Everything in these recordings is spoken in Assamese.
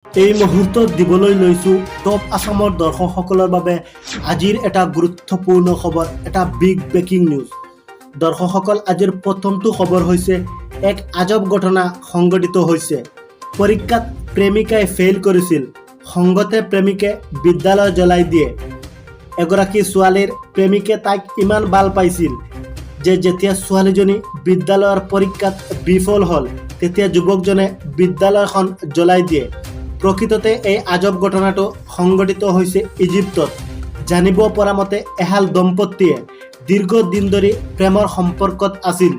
এই মুহূৰ্তত দিবলৈ লৈছোঁ টপ আছামৰ দৰ্শকসকলৰ বাবে আজিৰ এটা গুৰুত্বপূৰ্ণ খবৰ, এটা বিগ ব্ৰেকিং নিউজ। দৰ্শকসকল, আজিৰ প্ৰথমটো খবৰ হৈছে এক আজব ঘটনা সংঘটিত হৈছে। পৰীক্ষাত প্ৰেমিকাই ফেইল কৰিছিল, সংগতে প্ৰেমিকে বিদ্যালয় জ্বলাই দিয়ে। এগৰাকী ছোৱালীৰ প্ৰেমিকে তাইক ইমান ভাল পাইছিল যে যেতিয়া ছোৱালীজনী বিদ্যালয়ৰ পৰীক্ষাত বিফল হ'ল, তেতিয়া যুৱকজনে বিদ্যালয়খন জ্বলাই দিয়ে। প্ৰকৃততে এই আজব ঘটনাটো সংঘটিত হৈছে ইজিপ্তত। জানিব পৰা মতে এহাল দম্পতীয়ে দীৰ্ঘদিন ধৰি প্ৰেমৰ সম্পৰ্কত আছিল।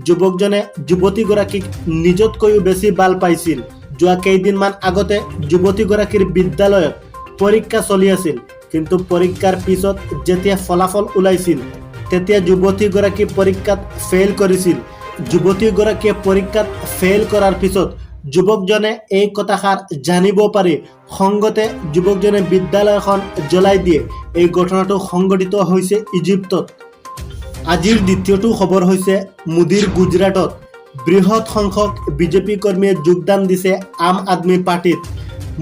যুৱকজনে যুৱতীগৰাকীক নিজতকৈও বেছি ভাল পাইছিল। যোৱা কেইদিনমান আগতে যুৱতীগৰাকীৰ বিদ্যালয়ত পৰীক্ষা চলি আছিল, কিন্তু পৰীক্ষাৰ পিছত যেতিয়া ফলাফল ওলাইছিল তেতিয়া যুৱতীগৰাকী পৰীক্ষাত ফেইল কৰিছিল। যুৱতীগৰাকীয়ে পৰীক্ষাত ফেইল কৰাৰ পিছত যুৱকজনে এই কথাষাৰ জানিব পাৰি খংতে যুৱকজনে বিদ্যালয়খন জ্বলাই দিয়ে। এই ঘটনাটো সংঘটিত হৈছে ইজিপ্তত। আজিৰ দ্বিতীয়টো খবৰ হৈছে মোদীৰ গুজৰাটত বৃহৎ সংখ্যক বিজেপি কৰ্মীয়ে যোগদান দিছে আম আদমি পাৰ্টিত।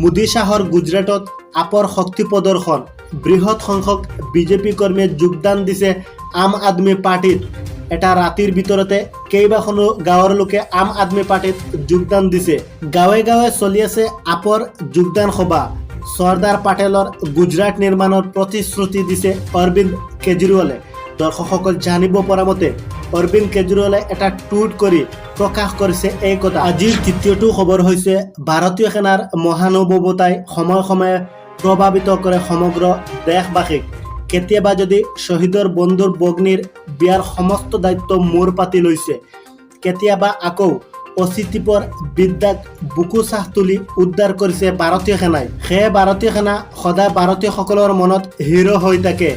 মোদী শ্বাহৰ গুজৰাটত আপৰ শক্তি প্ৰদৰ্শন। বৃহৎ সংখ্যক বিজেপি কৰ্মীয়ে যোগদান দিছে আম আদমি পাৰ্টিত। এটা ৰাতিৰ ভিতৰতে কেইবাখনো গাঁৱৰ লোকে আম আদমি পাৰ্টিত যোগদান দিছে। গাঁৱে গাঁৱে চলি আছে আপৰ যোগদান সভা। চৰ্দাৰ পেটেলৰ গুজৰাট নিৰ্মাণৰ প্ৰতিশ্ৰুতি দিছে অৰবিন্দ কেজৰিৱালে। দৰ্শকসকল, জানিব পৰা মতে অৰবিন্দ কেজৰিৱালে এটা টুইট কৰি প্ৰকাশ কৰিছে এই কথা। আজিৰ তৃতীয়টো খবৰ হৈছে ভাৰতীয় সেনাৰ মহানুভৱতাই সময়ে সময়ে প্ৰভাৱিত কৰে সমগ্ৰ দেশবাসীক। কেতিয়াবা যদি শ্বহীদৰ বন্ধুৰ ভগ্নীৰ বিয়াৰ সমস্ত দায়িত্ব মূৰ পাতি লৈছে, কেতিয়াবা আকৌ অচিতিপৰ বিদ্যাক বুকু চাহ তুলি উদ্ধাৰ কৰিছে ভাৰতীয় সেনাই। সেয়ে ভাৰতীয় সেনা সদায় ভাৰতীয়সকলৰ মনত হিৰো হৈ থাকে।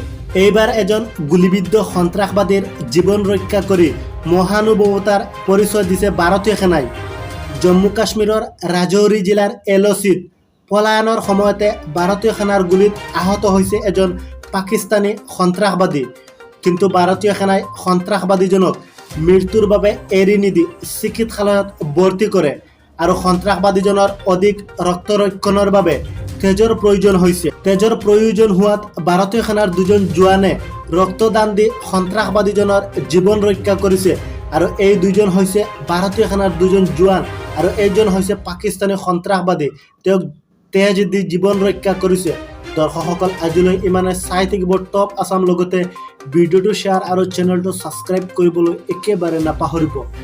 এইবাৰ এজন গুলীবিদ্ধ সন্ত্ৰাসবাদীৰ জীৱন ৰক্ষা কৰি মহানুভৱতাৰ পৰিচয় দিছে ভাৰতীয় সেনাই। জম্মু কাশ্মীৰৰ ৰাজৌৰি জিলাৰ এলচিত পলায়নৰ সময়তে ভাৰতীয় সেনাৰ গুলীত আহত হৈছে এজন পাকিস্তানী সন্ত্ৰাসবাদী। কিন্তু ভাৰতীয় সেনাই সন্ত্ৰাসবাদীজনক মৃত্যুৰ বাবে এৰি নিদি চিকিৎসালয়ত ভৰ্তি কৰে আৰু সন্ত্ৰাসবাদীজনৰ অধিক ৰক্তৰক্ষণৰ বাবে তেজৰ প্ৰয়োজন হৈছে। তেজৰ প্ৰয়োজন হোৱাত ভাৰতীয় সেনাৰ দুজন জোৱানে ৰক্তদান দি সন্ত্ৰাসবাদীজনৰ জীৱন ৰক্ষা কৰিছে। আৰু এই দুজন হৈছে ভাৰতীয় সেনাৰ দুজন জোৱান আৰু এইজন হৈছে পাকিস্তানী সন্ত্ৰাসবাদী। তেওঁক তেজ দি জীৱন ৰক্ষা কৰিছে। দৰ্শকসকল, আজিলৈ ইমানে। চাই থাকিব টপ আছাম, লগতে ভিডিঅ'টো শ্বেয়াৰ আৰু চেনেলটো ছাবস্ক্ৰাইব কৰিবলৈ একেবাৰে নাপাহৰিব।